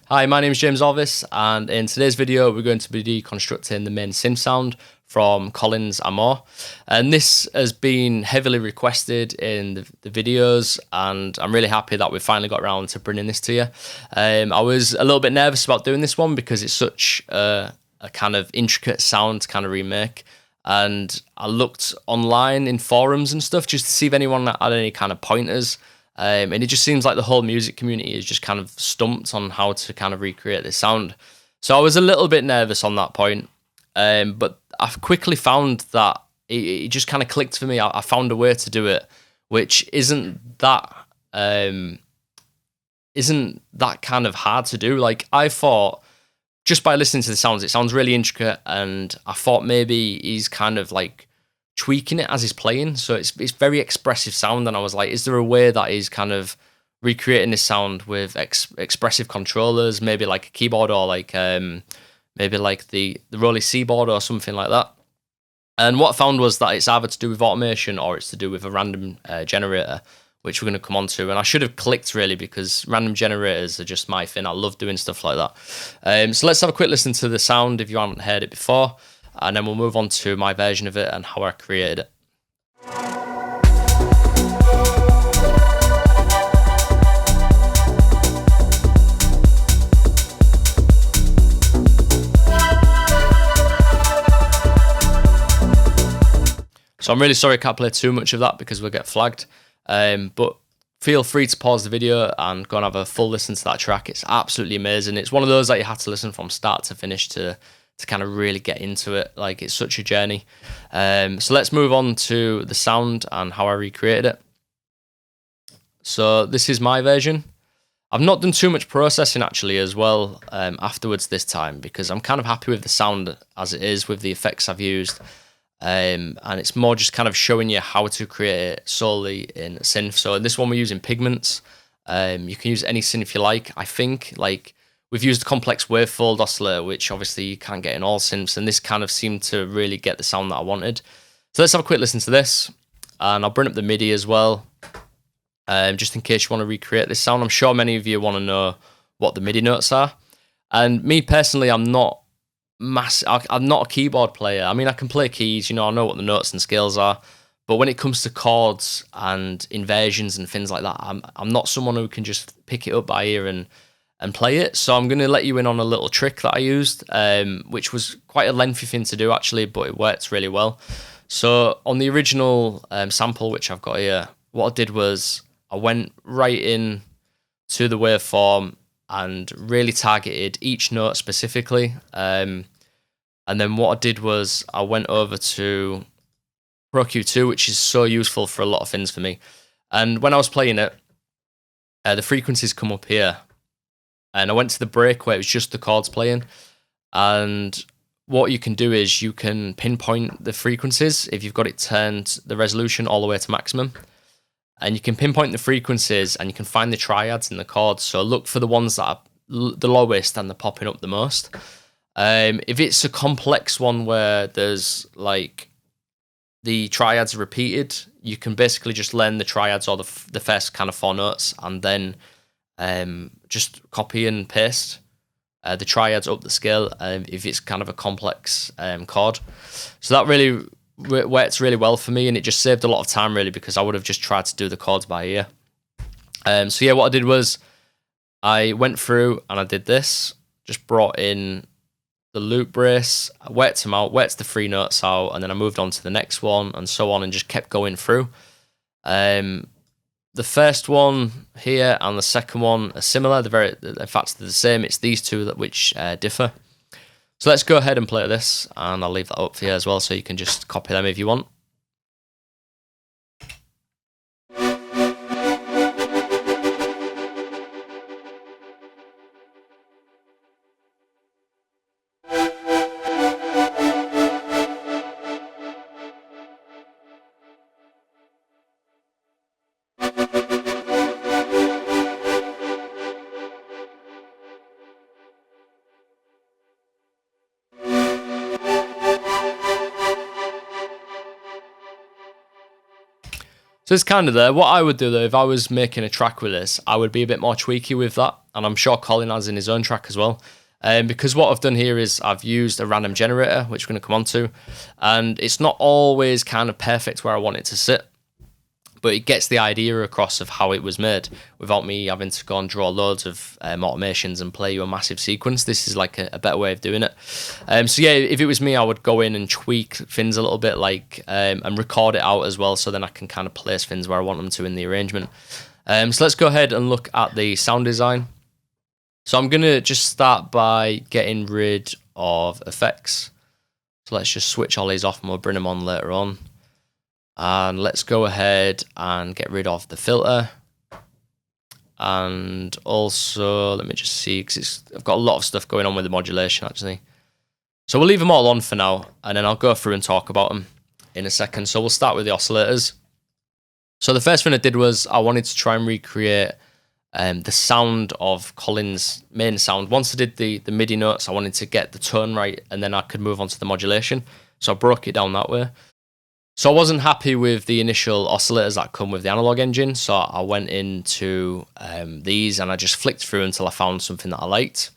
Hi, my name is James Orvis, and in today's video we're going to be deconstructing the main synth sound from Colyn's Amor. And this has been heavily requested in the videos, and I'm really happy that we finally got around to bringing this to you. I was a little bit nervous about doing this one because it's such a kind of intricate sound to kind of remake, and I looked online in forums and stuff just to see if anyone had any kind of pointers. And it just seems like the whole music community is just kind of stumped on how to kind of recreate this sound. So I was a little bit nervous on that point, but I quickly found that it just kind of clicked for me. I found a way to do it, which isn't that kind of hard to do. Like, I thought, just by listening to the sounds, it sounds really intricate, and I thought maybe he's kind of like tweaking it as he's playing, so it's very expressive sound. And I was like, is there a way that he's kind of recreating this sound with expressive controllers, maybe like a keyboard, or like maybe like the Rolly C board or something like that? And what I found was that it's either to do with automation or it's to do with a random generator, which we're going to come on to. And I should have clicked, really, because random generators are just my thing. I love doing stuff like that. So let's have a quick listen to the sound if you haven't heard it before, and then we'll move on to my version of it and how I created it. So I'm really sorry I can't play too much of that because we'll get flagged. But feel free to pause the video and go and have a full listen to that track. It's absolutely amazing. It's one of those that you have to listen from start to finish to kind of really get into it. Like, it's such a journey. So let's move on to the sound and how I recreated it. So this is my version. I've not done too much processing actually as well afterwards this time, because I'm kind of happy with the sound as it is with the effects I've used. And it's more just kind of showing you how to create it solely in synth. So in this one we're using Pigments. You can use any synth you like. I think, like, we've used a complex wavefold oscillator, which obviously you can't get in all synths, and this kind of seemed to really get the sound that I wanted. So let's have a quick listen to this, and I'll bring up the MIDI as well, just in case you want to recreate this sound. I'm sure many of you want to know what the MIDI notes are, and me personally, I'm not a keyboard player. I mean, I can play keys, I know what the notes and scales are, but when it comes to chords and inversions and things like that, I'm not someone who can just pick it up by ear and play it. So I'm going to let you in on a little trick that I used, which was quite a lengthy thing to do actually, but it worked really well. So on the original sample, which I've got here, what I did was I went right in to the waveform and really targeted each note specifically. And then what I did was I went over to Pro Q2, which is so useful for a lot of things for me. And when I was playing it, the frequencies come up here. And I went to the break where it was just the chords playing. And what you can do is you can pinpoint the frequencies if you've got it turned, the resolution all the way to maximum. And you can pinpoint the frequencies and you can find the triads in the chords. So look for the ones that are the lowest and they're popping up the most. If it's a complex one where there's like the triads are repeated, you can basically just learn the triads or the first kind of four notes, and then just copy and paste the triads up the scale if it's kind of a complex chord. So that really works really well for me, and it just saved a lot of time really, because I would have just tried to do the chords by ear. So yeah, what I did was I went through and I did this, just brought in the loop brace, I worked them out, worked the three notes out, and then I moved on to the next one and so on, and just kept going through. The first one here and the second one are similar. In fact, they're the same. It's these two which differ. So let's go ahead and play this, and I'll leave that up for you as well, so you can just copy them if you want. So it's kind of there. What I would do though, if I was making a track with this, I would be a bit more tweaky with that. And I'm sure Colyn has in his own track as well. Because what I've done here is I've used a random generator, which we're going to come on to. And it's not always kind of perfect where I want it to sit. But it gets the idea across of how it was made without me having to go and draw loads of automations and play you a massive sequence. This is like a better way of doing it. So yeah, if it was me, I would go in and tweak things a little bit, like and record it out as well, so then I can kind of place things where I want them to in the arrangement. So let's go ahead and look at the sound design. So I'm going to just start by getting rid of effects. So let's just switch all these off and we'll bring them on later on. And let's go ahead and get rid of the filter. And also, let me just see, because I've got a lot of stuff going on with the modulation actually. So we'll leave them all on for now, and then I'll go through and talk about them in a second. So we'll start with the oscillators. So the first thing I did was I wanted to try and recreate the sound of Colyn's main sound. Once I did the MIDI notes, I wanted to get the tone right, and then I could move on to the modulation. So I broke it down that way. So I wasn't happy with the initial oscillators that come with the analog engine, so I went into these and I just flicked through until I found something that I liked.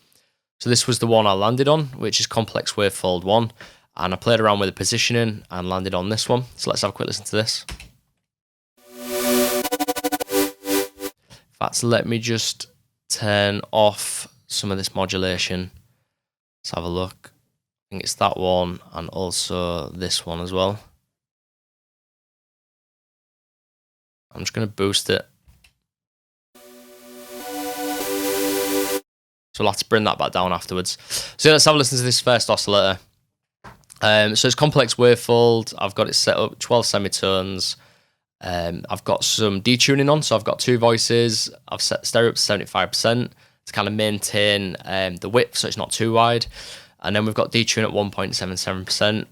So this was the one I landed on, which is Complex Wavefold 1, and I played around with the positioning and landed on this one. So let's have a quick listen to this. In fact, let me just turn off some of this modulation. Let's have a look. I think it's that one and also this one as well. I'm just going to boost it. So we'll have to bring that back down afterwards. So let's have a listen to this first oscillator. So it's complex wavefold. I've got it set up 12 semitones. I've got some detuning on, so I've got two voices. I've set stereo up to 75% to kind of maintain the width so it's not too wide. And then we've got detune at 1.77%.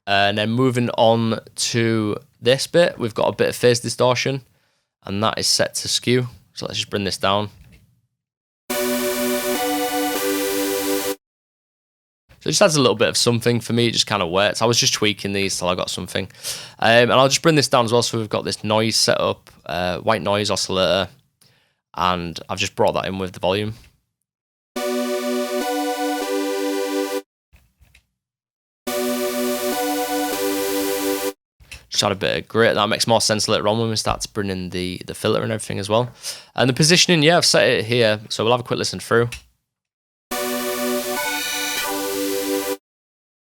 And then moving on to this bit, we've got a bit of phase distortion, and that is set to skew. So let's just bring this down. So it just adds a little bit of something for me. It just kind of works. I was just tweaking these till I got something. And I'll just bring this down as well. So we've got this noise set up, white noise oscillator, and I've just brought that in with the volume. Just add a bit of grit. That makes more sense later on when we start to bring in the filter and everything as well. And the positioning, yeah, I've set it here. So we'll have a quick listen through.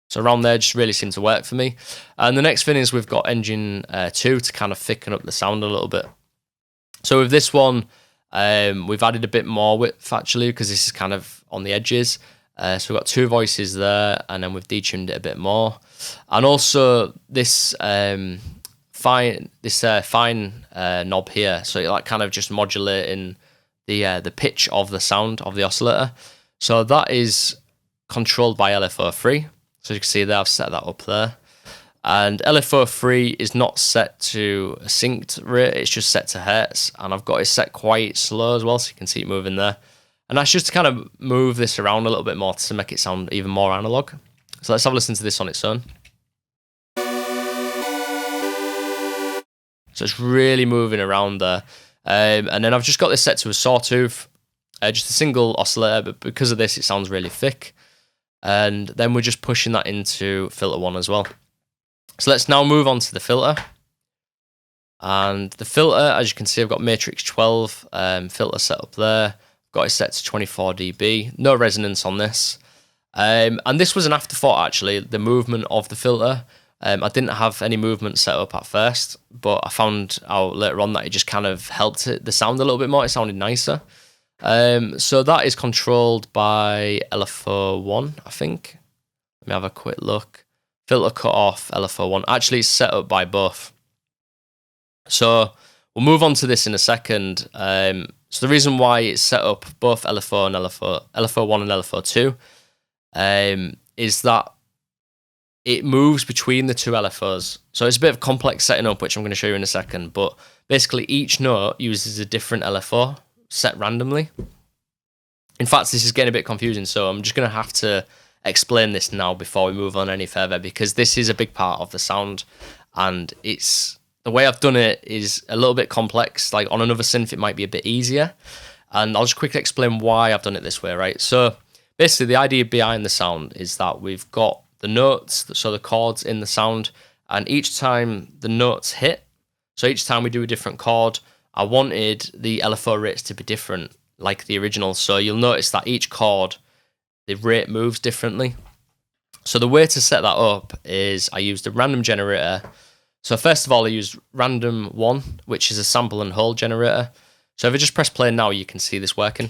So around there just really seemed to work for me. And the next thing is we've got engine 2 to kind of thicken up the sound a little bit. So with this one, we've added a bit more width actually, because this is kind of on the edges. So we've got two voices there, and then we've detuned it a bit more. And also this fine knob here, so like kind of just modulating the pitch of the sound of the oscillator. So that is controlled by Lfo Rate. So you can see there I've set that up there. And Lfo Rate is not set to a synced rate, it's just set to hertz. And I've got it set quite slow as well, so you can see it moving there. And that's just to kind of move this around a little bit more to make it sound even more analog. So let's have a listen to this on its own. So it's really moving around there. And then I've just got this set to a sawtooth, just a single oscillator, but because of this, it sounds really thick. And then we're just pushing that into filter 1 as well. So let's now move on to the filter. And the filter, as you can see, I've got Matrix 12 filter set up there. Got it set to 24 dB, no resonance on this. And this was an afterthought actually, the movement of the filter. I didn't have any movement set up at first, but I found out later on that it just kind of helped the sound a little bit more. It sounded nicer. So that is controlled by Lfo 1, I think. Let me have a quick look. Filter cut off, Lfo 1. Actually, it's set up by both. So we'll move on to this in a second. So the reason why it's set up both Lfo 1 and Lfo 2 is that it moves between the two LFOs. So it's a bit of complex setting up, which I'm going to show you in a second. But basically, each note uses a different LFO set randomly. In fact, this is getting a bit confusing, so I'm just going to have to explain this now before we move on any further, because this is a big part of the sound, and it's the way I've done it is a little bit complex. Like on another synth, it might be a bit easier. And I'll just quickly explain why I've done it this way, right? So basically the idea behind the sound is that we've got the notes, so the chords in the sound, and each time the notes hit, so each time we do a different chord, I wanted the LFO rates to be different, like the original. So you'll notice that each chord, the rate moves differently. So the way to set that up is I used a random generator. So first of all, I used random 1, which is a sample and hold generator. So if I just press play now, you can see this working.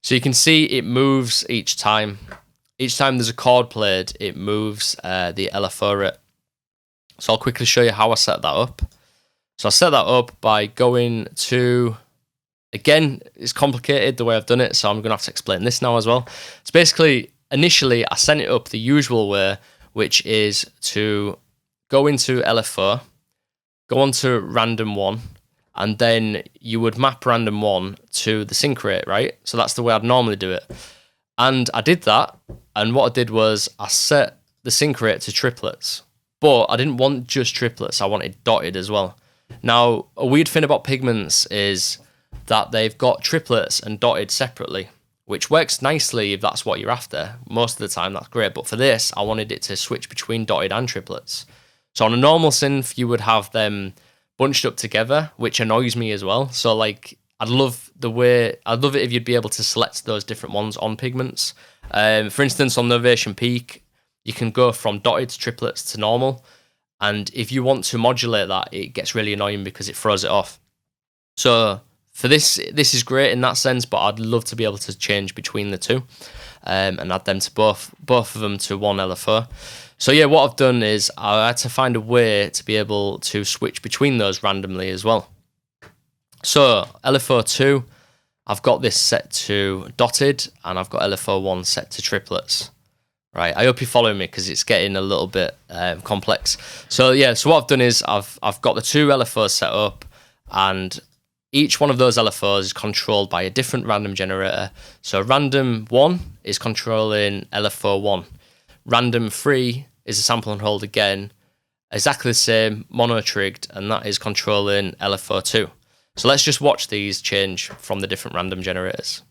So you can see it moves each time. Each time there's a chord played, it moves the LFO rate. So I'll quickly show you how I set that up. So I set that up by going to, again, it's complicated the way I've done it, so I'm going to have to explain this now as well. So basically, initially, I set it up the usual way, which is to go into LFO, go on to random 1, and then you would map random 1 to the sync rate, right? So that's the way I'd normally do it. And I did that, and what I did was I set the sync rate to triplets, but I didn't want just triplets, I wanted dotted as well. Now, a weird thing about Pigments is that they've got triplets and dotted separately, which works nicely if that's what you're after. Most of the time, that's great, but for this, I wanted it to switch between dotted and triplets. So on a normal synth, you would have them bunched up together, which annoys me as well. So like, I'd love it if you'd be able to select those different ones on Pigments. For instance, on Novation Peak, you can go from dotted to triplets to normal. And if you want to modulate that, it gets really annoying because it throws it off. So for this is great in that sense, but I'd love to be able to change between the two and add them to both of them to one LFO. So yeah, what I've done is I had to find a way to be able to switch between those randomly as well. So LFO 2, I've got this set to dotted, and I've got LFO 1 set to triplets. Right, I hope you're following me because it's getting a little bit complex. So yeah, so what I've done is I've got the 2 LFOs set up, and each one of those LFOs is controlled by a different random generator. So random 1 is controlling LFO 1. Random 3 is a sample and hold again, exactly the same, mono-trigged, and that is controlling LFO 2. So let's just watch these change from the different random generators.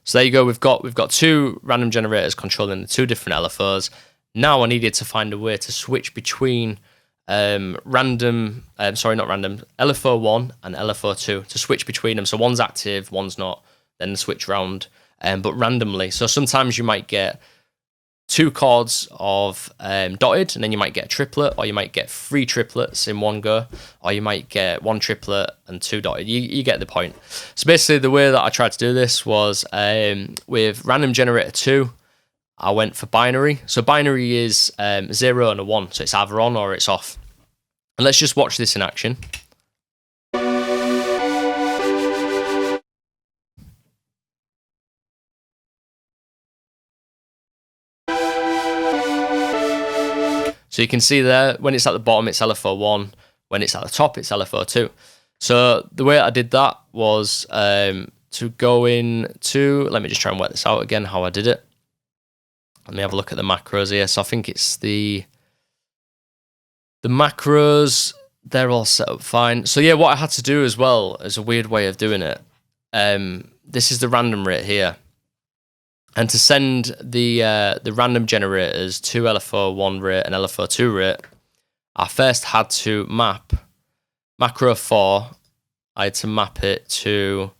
So there you go, we've got 2 random generators controlling the 2 different LFOs. Now I needed to find a way to switch between LFO 1 and LFO 2, to switch between them. So one's active, one's not, then switch round, but randomly. So sometimes you might get 2 chords of dotted, and then you might get a triplet, or you might get 3 triplets in one go, or you might get 1 triplet and 2 dotted. You get the point. So basically the way that I tried to do this was with random generator 2, I went for binary. So binary is 0 and a 1, so it's either on or it's off. And let's just watch this in action. So you can see there, when it's at the bottom, it's LFO 1. When it's at the top, it's LFO 2. So the way I did that was to go into, let me just try and work this out again, how I did it. Let me have a look at the macros here. So I think it's the macros, they're all set up fine. So yeah, what I had to do as well is a weird way of doing it. This is the random rate here. And to send the random generators to LFO 1 rate and LFO 2 rate, I first had to map macro 4. I had to map it to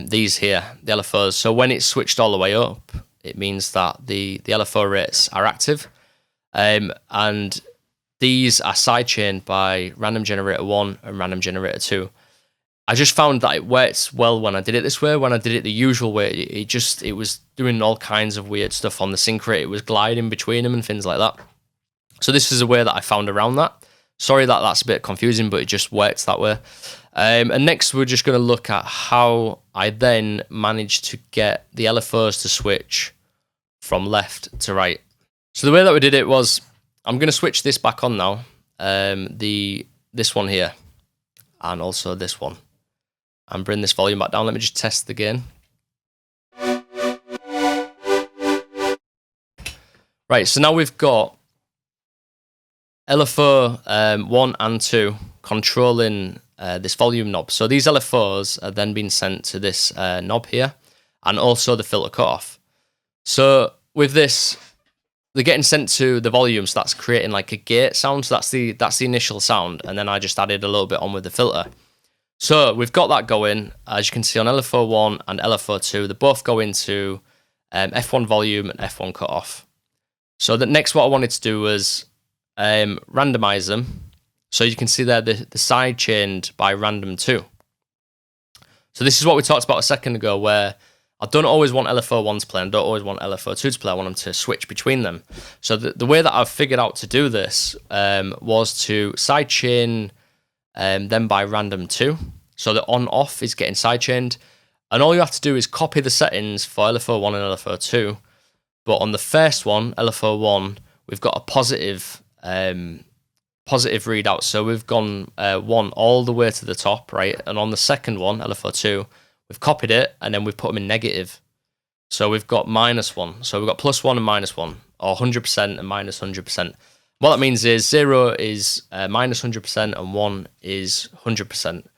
these here, the LFOs. So when it's switched all the way up, it means that the LFO rates are active. And these are sidechained by random generator 1 and random generator 2. I just found that it worked well when I did it this way. When I did it the usual way, it was doing all kinds of weird stuff on the sync rate. It was gliding between them and things like that. So this is a way that I found around that. Sorry that that's a bit confusing, but it just works that way. And next, we're just going to look at how I then managed to get the LFOs to switch from left to right. So the way that we did it was, I'm going to switch this back on now, this one here, and also this one, and bring this volume back down. Let me just test the gain. Right, so now we've got LFO 1 and 2 controlling this volume knob. So these LFOs are then being sent to this knob here, and also the filter cutoff. So with this, they're getting sent to the volume, so that's creating like a gate sound. So that's the initial sound, and then I just added a little bit on with the filter. So we've got that going. As you can see on LFO 1 and LFO 2, they both go into F1 volume and F1 cutoff. So the next, what I wanted to do was randomize them. So you can see there the side chained by random 2. So this is what we talked about a second ago, where I don't always want LFO 1 to play and don't always want LFO 2 to play. I want them to switch between them. So the way that I've figured out to do this was to sidechain them by random 2. So the on-off is getting sidechained. And all you have to do is copy the settings for LFO 1 and LFO 2. But on the first one, LFO 1, we've got a positive readout. So we've gone 1 all the way to the top, right? And on the second one, LFO 2, we've copied it, and then we've put them in negative. So we've got -1. So we've got +1 and -1, or 100% and -100%. What that means is 0 is -100% and 1 is 100%.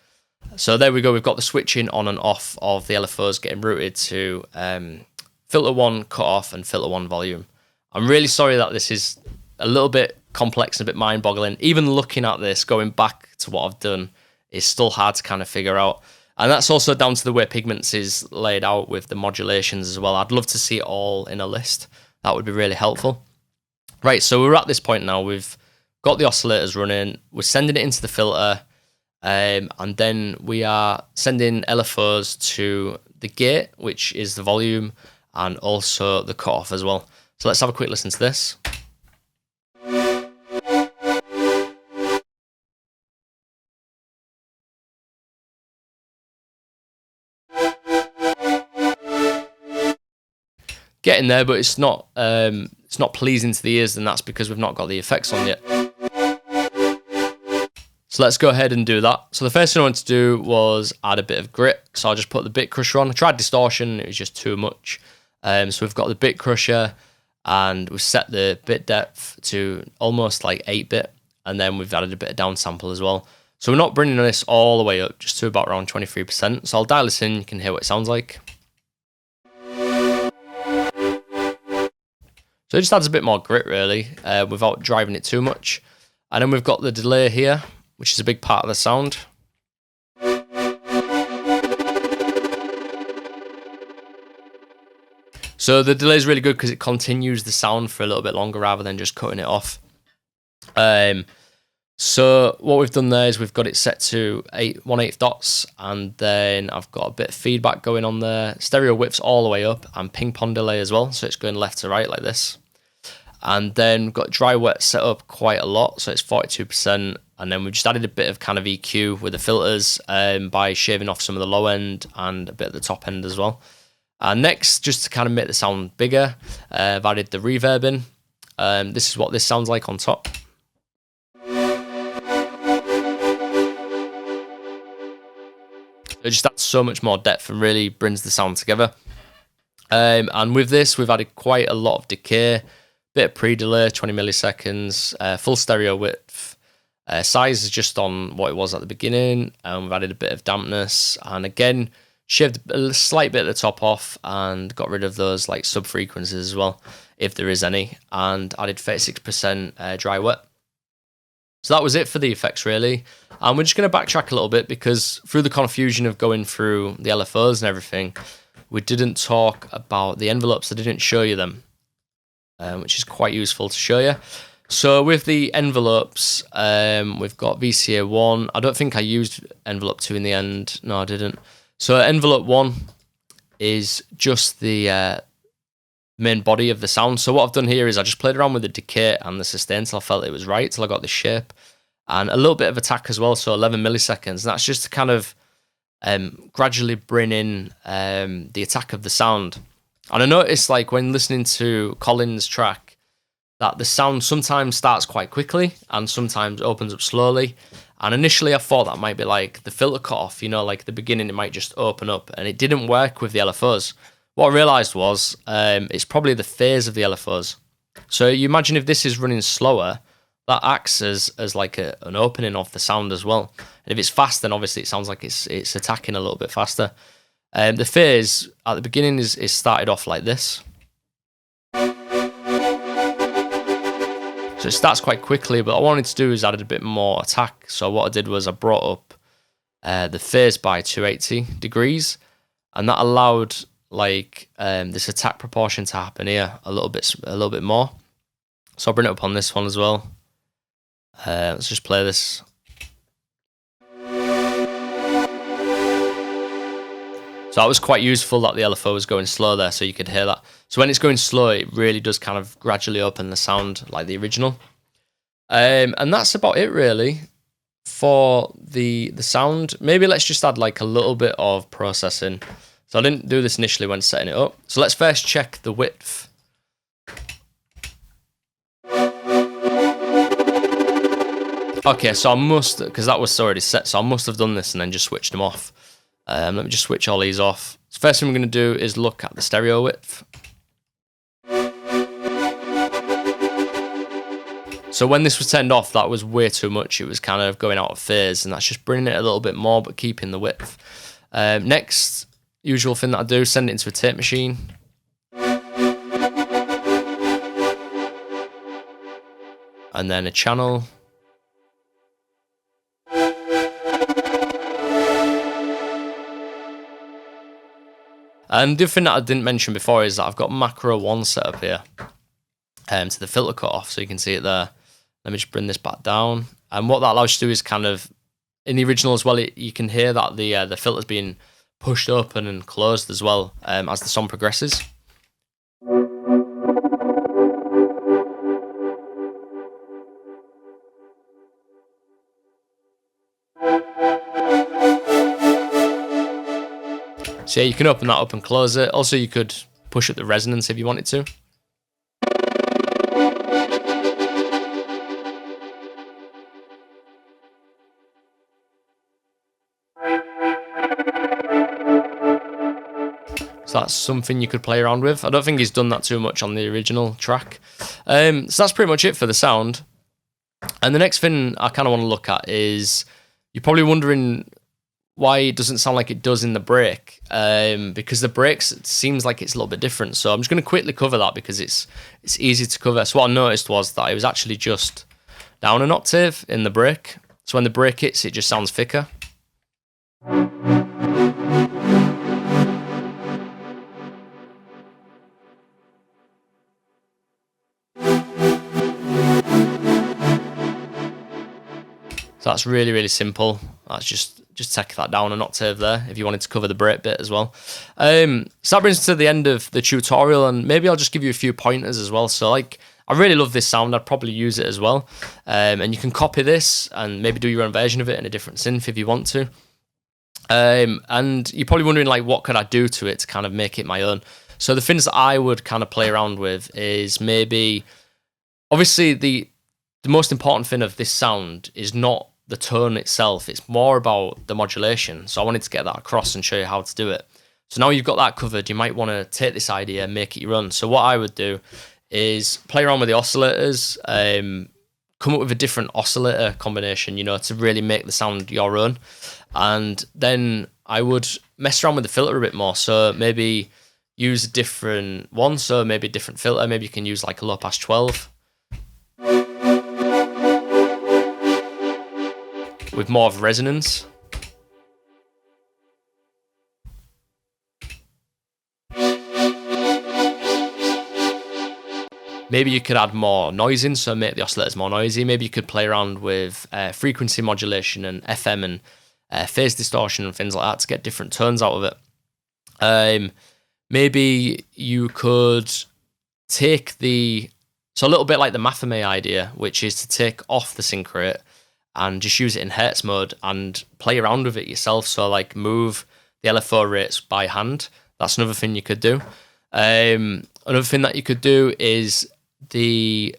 So there we go. We've got the switching on and off of the LFOs getting routed to filter 1 cutoff and filter 1 volume. I'm really sorry that this is a little bit complex and a bit mind-boggling. Even looking at this, going back to what I've done, is still hard to kind of figure out. And that's also down to the way Pigments is laid out with the modulations as well. I'd love to see it all in a list. That would be really helpful. Right, so we're at this point now. We've got the oscillators running. We're sending it into the filter. And then we are sending LFOs to the gate, which is the volume, and also the cutoff as well. So let's have a quick listen to this. Getting there, but it's not pleasing to the ears, and that's because we've not got the effects on yet. So let's go ahead and do that. So the first thing I wanted to do was add a bit of grit. So I'll just put the bit crusher on. I tried distortion, it was just too much. So we've got the bit crusher, and we've set the bit depth to almost like 8-bit, and then we've added a bit of downsample as well. So we're not bringing this all the way up, just to about around 23%. So I'll dial this in, you can hear what it sounds like. So it just adds a bit more grit, really, without driving it too much. And then we've got the delay here, which is a big part of the sound. So the delay is really good because it continues the sound for a little bit longer rather than just cutting it off. So what we've done there is we've got it set to 1/8 dots, and then I've got a bit of feedback going on there. Stereo width's all the way up, and ping pong delay as well, so it's going left to right like this. And then we've got dry wet set up quite a lot, so it's 42%. And then we've just added a bit of kind of EQ with the filters by shaving off some of the low end and a bit of the top end as well. Next, just to kind of make the sound bigger, I've added the reverb in. This is what this sounds like on top. It just adds so much more depth and really brings the sound together. And with this, we've added quite a lot of decay, bit of pre-delay, 20 milliseconds, full stereo width. Size is just on what it was at the beginning, and we've added a bit of dampness, and again, shaved a slight bit at the top off and got rid of those like sub-frequencies as well, if there is any, and added 36% dry wet. So that was it for the effects, really. And we're just going to backtrack a little bit, because through the confusion of going through the LFOs and everything, we didn't talk about the envelopes. I didn't show you them, which is quite useful to show you. So with the envelopes, we've got VCA 1. I don't think I used envelope 2 in the end. No, I didn't. So envelope 1 is just the main body of the sound. So what I've done here is I just played around with the decay and the sustain till I felt it was right, till I got the shape. And a little bit of attack as well, so 11 milliseconds. And that's just to kind of gradually bring in the attack of the sound. And I noticed like when listening to Colyn's track that the sound sometimes starts quite quickly and sometimes opens up slowly. And initially I thought that might be like the filter cutoff, you know, like at the beginning it might just open up, and it didn't work with the LFOs. What I realised was it's probably the phase of the LFOs. So you imagine if this is running slower, that acts as like an opening of the sound as well. And if it's fast, then obviously it sounds like it's attacking a little bit faster. The phase at the beginning is started off like this. So it starts quite quickly, but what I wanted to do is added a bit more attack. So what I did was I brought up the phase by 280 degrees, and that allowed like this attack proportion to happen here a little bit more. So I'll bring it up on this one as well. Let's just play this. So that was quite useful that the LFO was going slow there, so you could hear that. So when it's going slow, it really does kind of gradually open the sound like the original. And that's about it really for the sound. Maybe let's just add like a little bit of processing. So I didn't do this initially when setting it up. So let's first check the width. Okay, so I must, because that was already set, so I must have done this and then just switched them off. Let me just switch all these off. So first thing we're going to do is look at the stereo width. So when this was turned off, that was way too much. It was kind of going out of phase, and that's just bringing it a little bit more, but keeping the width. Next, usual thing that I do, send it into a tape machine. And then a channel. And the other thing that I didn't mention before is that I've got macro 1 set up here to the filter cutoff, so you can see it there. Let me just bring this back down. And what that allows you to do is kind of, in the original as well, you can hear that the filter's being pushed open and closed as well as the song progresses. So yeah, you can open that up and close it. Also, you could push up the resonance if you wanted to. So that's something you could play around with. I don't think he's done that too much on the original track. So that's pretty much it for the sound. And the next thing I kind of want to look at is, you're probably wondering why it doesn't sound like it does in the break, because the breaks, it seems like it's a little bit different. So I'm just going to quickly cover that because it's easy to cover. So what I noticed was that it was actually just down an octave in the break. So when the break hits, it just sounds thicker. So that's really, really simple. That's just take that down an octave there if you wanted to cover the break bit as well. So that brings us to the end of the tutorial, and maybe I'll just give you a few pointers as well. So like, I really love this sound. I'd probably use it as well. And you can copy this and maybe do your own version of it in a different synth if you want to. And you're probably wondering like, what could I do to it to kind of make it my own? So the things that I would kind of play around with is maybe, obviously the most important thing of this sound is not the tone itself, it's more about the modulation. So I wanted to get that across and show you how to do it. So now you've got that covered, you might want to take this idea and make it your own. So what I would do is play around with the oscillators, come up with a different oscillator combination, you know, to really make the sound your own. And then I would mess around with the filter a bit more. So maybe use a different one, so maybe a different filter. Maybe you can use like a low pass 12. With more of resonance. Maybe you could add more noise in, so make the oscillators more noisy. Maybe you could play around with frequency modulation and FM and phase distortion and things like that to get different tones out of it. Maybe you could take so a little bit like the Mathame idea, which is to take off the sync rate and just use it in Hertz mode and play around with it yourself. So like move the LFO rates by hand. That's another thing you could do. Another thing that you could do is the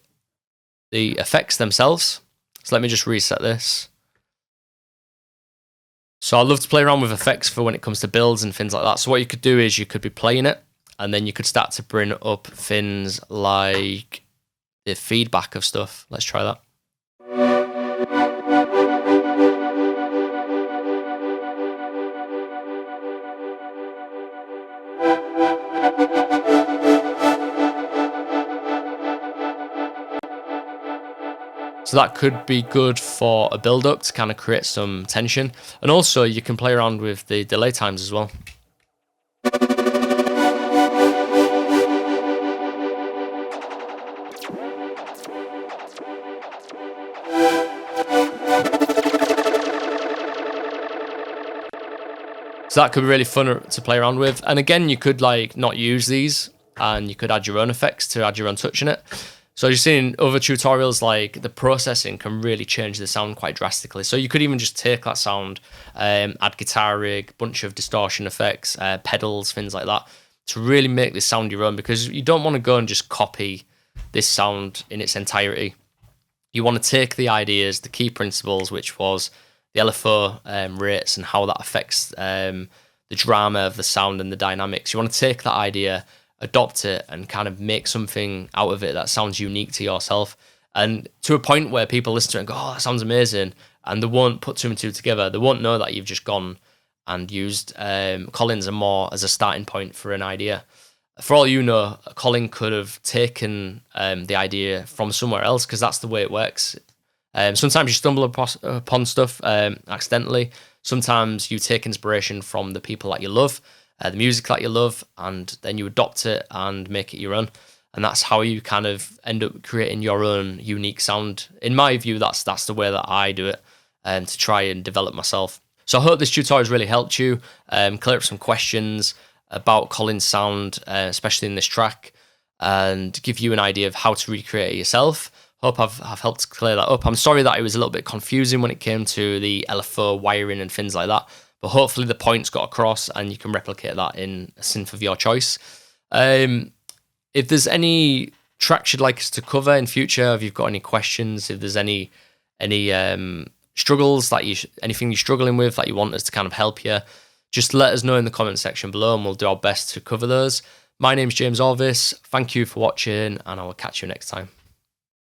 effects themselves. So let me just reset this. So I love to play around with effects for when it comes to builds and things like that. So what you could do is you could be playing it, and then you could start to bring up things like the feedback of stuff. Let's try that. So that could be good for a build-up to kind of create some tension. And also you can play around with the delay times as well. So that could be really fun to play around with. And again, you could like not use these, and you could add your own effects to add your own touch in it. So you've seen other tutorials, like the processing can really change the sound quite drastically. So you could even just take that sound, add guitar rig, bunch of distortion effects, pedals, things like that, to really make this sound your own, because you don't want to go and just copy this sound in its entirety. You want to take the ideas, the key principles, which was the Lfo rates and how that affects the drama of the sound and the dynamics. You want to take that idea, adopt it, and kind of make something out of it that sounds unique to yourself, and to a point where people listen to it and go, oh, that sounds amazing, and they won't put two and two together. They won't know that you've just gone and used Colyn's Amor as a starting point for an idea. For all you know, Colyn could have taken the idea from somewhere else, because that's the way it works. Sometimes you stumble upon stuff accidentally. Sometimes you take inspiration from the people that you love, the music that you love, and then you adopt it and make it your own. And that's how you kind of end up creating your own unique sound. In my view, that's the way that I do it, to try and develop myself. So I hope this tutorial has really helped you clear up some questions about Colyn's sound, especially in this track, and give you an idea of how to recreate it yourself. Hope I've helped clear that up. I'm sorry that it was a little bit confusing when it came to the Lfo wiring and things like that, but hopefully the points got across and you can replicate that in a synth of your choice. If there's any tracks you'd like us to cover in future, if you've got any questions, if there's any struggles that anything you're struggling with that you want us to kind of help you, just let us know in the comment section below and we'll do our best to cover those. My name's James Orvis. Thank you for watching, and I will catch you next time.